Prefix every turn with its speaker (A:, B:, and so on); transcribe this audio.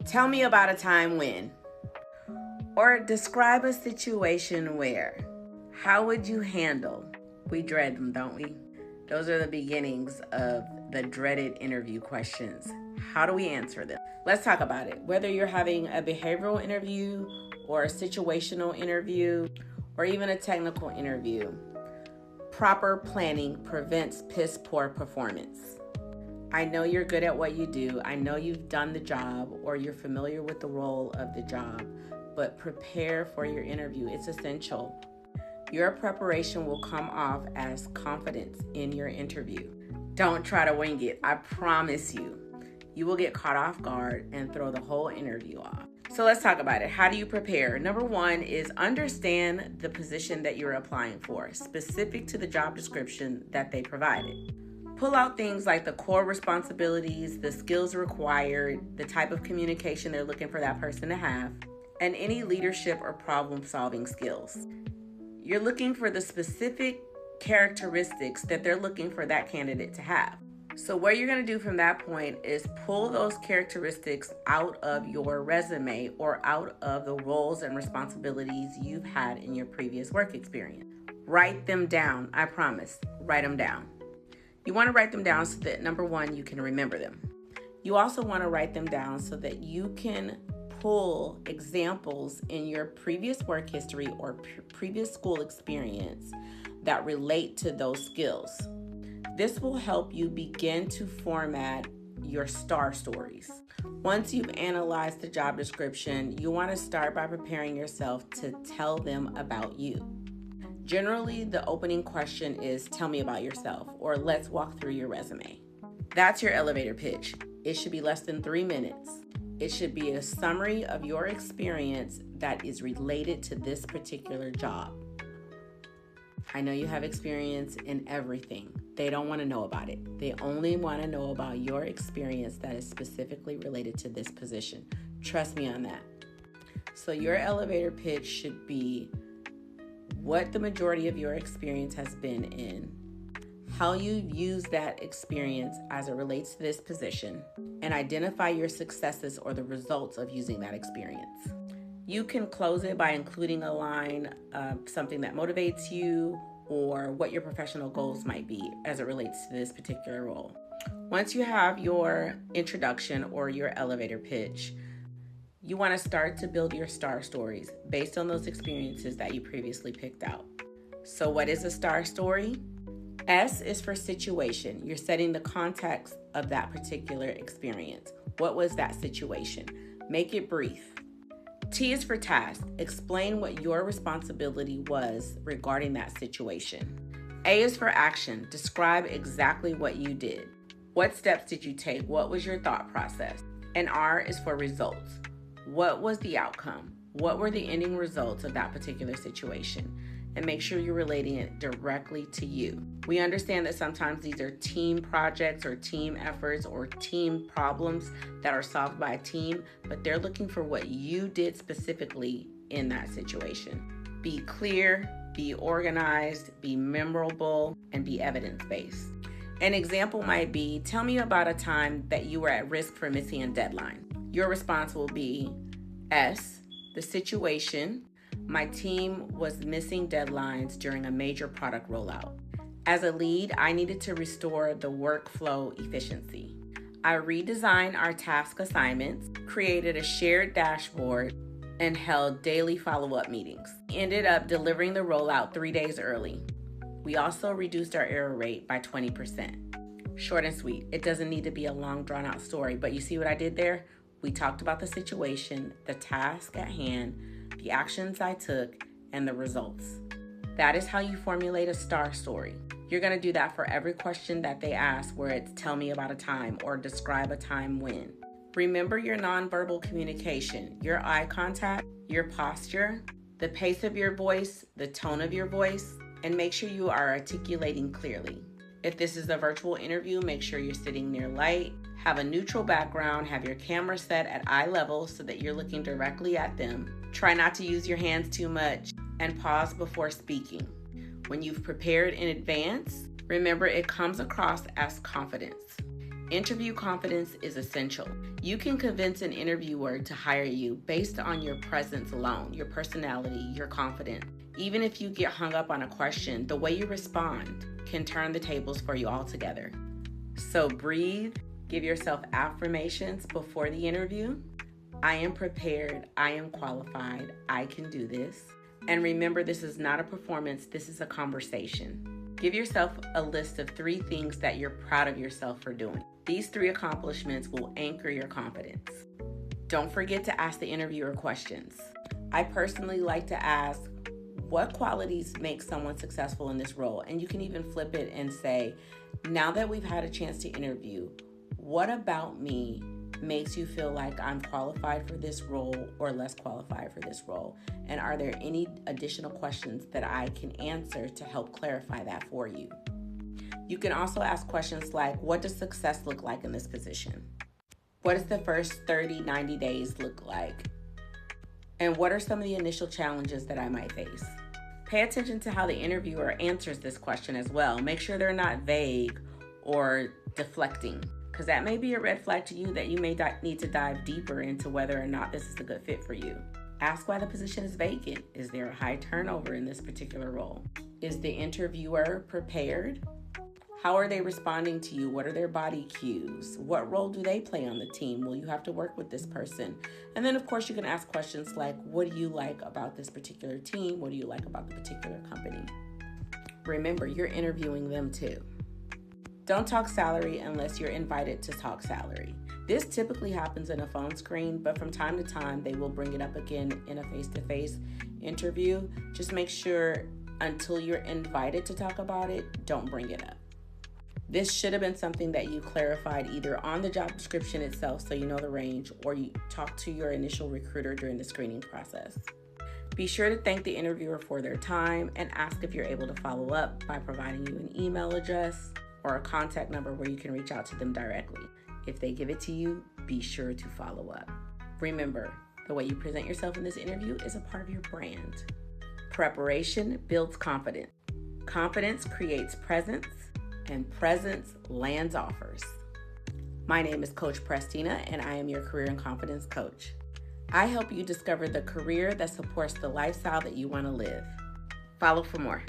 A: Tell me about a time when. Or describe a situation where. How would you handle? We dread them, don't we? Those are the beginnings of the dreaded interview questions. How do we answer them? Let's talk about it. Whether you're having a behavioral interview or a situational interview or even a technical interview, proper planning prevents piss poor performance. I know you're good at what you do. I know you've done the job or you're familiar with the role of the job, but prepare for your interview. It's essential. Your preparation will come off as confidence in your interview. Don't try to wing it. I promise you, you will get caught off guard and throw the whole interview off. So let's talk about it. How do you prepare? Number one is understand the position that you're applying for, specific to the job description that they provided. Pull out things like the core responsibilities, the skills required, the type of communication they're looking for that person to have, and any leadership or problem-solving skills. You're looking for the specific characteristics that they're looking for that candidate to have. So what you're going to do from that point is pull those characteristics out of your resume or out of the roles and responsibilities you've had in your previous work experience. Write them down. I promise. Write them down. You want to write them down so that, number one, you can remember them. You also want to write them down so that you can pull examples in your previous work history or previous school experience that relate to those skills. This will help you begin to format your star stories. Once you've analyzed the job description, you want to start by preparing yourself to tell them about you. Generally, the opening question is, tell me about yourself, or let's walk through your resume. That's your elevator pitch. It should be less than 3 minutes. It should be a summary of your experience that is related to this particular job. I know you have experience in everything. They don't want to know about it. They only want to know about your experience that is specifically related to this position. Trust me on that. So your elevator pitch should be what the majority of your experience has been in, how you use that experience as it relates to this position, and identify your successes or the results of using that experience. You can close it by including a line of something that motivates you or what your professional goals might be as it relates to this particular role. Once you have your introduction or your elevator pitch, you want to start to build your star stories based on those experiences that you previously picked out. So what is a star story? S is for situation. You're setting the context of that particular experience. What was that situation? Make it brief. T is for task. Explain what your responsibility was regarding that situation. A is for action. Describe exactly what you did. What steps did you take? What was your thought process? And R is for results. What was the outcome? What were the ending results of that particular situation? And make sure you're relating it directly to you. We understand that sometimes these are team projects or team efforts or team problems that are solved by a team, but they're looking for what you did specifically in that situation. Be clear, be organized, be memorable, and be evidence-based. An example might be, tell me about a time that you were at risk for missing a deadline. Your response will be S, the situation. My team was missing deadlines during a major product rollout. As a lead, I needed to restore the workflow efficiency. I redesigned our task assignments, created a shared dashboard, and held daily follow-up meetings. We ended up delivering the rollout 3 days early. We also reduced our error rate by 20%. Short and sweet. It doesn't need to be a long, drawn-out story, but you see what I did there? We talked about the situation, the task at hand, the actions I took, and the results. That is how you formulate a star story. You're going to do that for every question that they ask where it's tell me about a time or describe a time when. Remember your nonverbal communication, your eye contact, your posture, the pace of your voice, the tone of your voice, and make sure you are articulating clearly. If this is a virtual interview, make sure you're sitting near light, have a neutral background, have your camera set at eye level so that you're looking directly at them. Try not to use your hands too much and pause before speaking. When you've prepared in advance, remember it comes across as confidence. Interview confidence is essential. You can convince an interviewer to hire you based on your presence alone, your personality, your confidence. Even if you get hung up on a question, the way you respond can turn the tables for you altogether. So breathe, give yourself affirmations before the interview. I am prepared, I am qualified, I can do this. And remember, this is not a performance, this is a conversation. Give yourself a list of 3 things that you're proud of yourself for doing. These 3 accomplishments will anchor your confidence. Don't forget to ask the interviewer questions. I personally like to ask, what qualities make someone successful in this role? And you can even flip it and say, now that we've had a chance to interview, what about me makes you feel like I'm qualified for this role or less qualified for this role? And are there any additional questions that I can answer to help clarify that for you? You can also ask questions like, what does success look like in this position? What does the first 30, 90 days look like? And what are some of the initial challenges that I might face? Pay attention to how the interviewer answers this question as well. Make sure they're not vague or deflecting, because that may be a red flag to you that you may need to dive deeper into whether or not this is a good fit for you. Ask why the position is vacant. Is there a high turnover in this particular role? Is the interviewer prepared? How are they responding to you? What are their body cues? What role do they play on the team? Will you have to work with this person? And then, of course, you can ask questions like, what do you like about this particular team? What do you like about the particular company? Remember, you're interviewing them too. Don't talk salary unless you're invited to talk salary. This typically happens in a phone screen, but from time to time, they will bring it up again in a face-to-face interview. Just make sure until you're invited to talk about it, don't bring it up. This should have been something that you clarified either on the job description itself so you know the range, or you talk to your initial recruiter during the screening process. Be sure to thank the interviewer for their time and ask if you're able to follow up by providing you an email address or a contact number where you can reach out to them directly. If they give it to you, be sure to follow up. Remember, the way you present yourself in this interview is a part of your brand. Preparation builds confidence. Confidence creates presence, and presence lands offers. My name is Coach Prestina, and I am your career and confidence coach. I help you discover the career that supports the lifestyle that you want to live. Follow for more.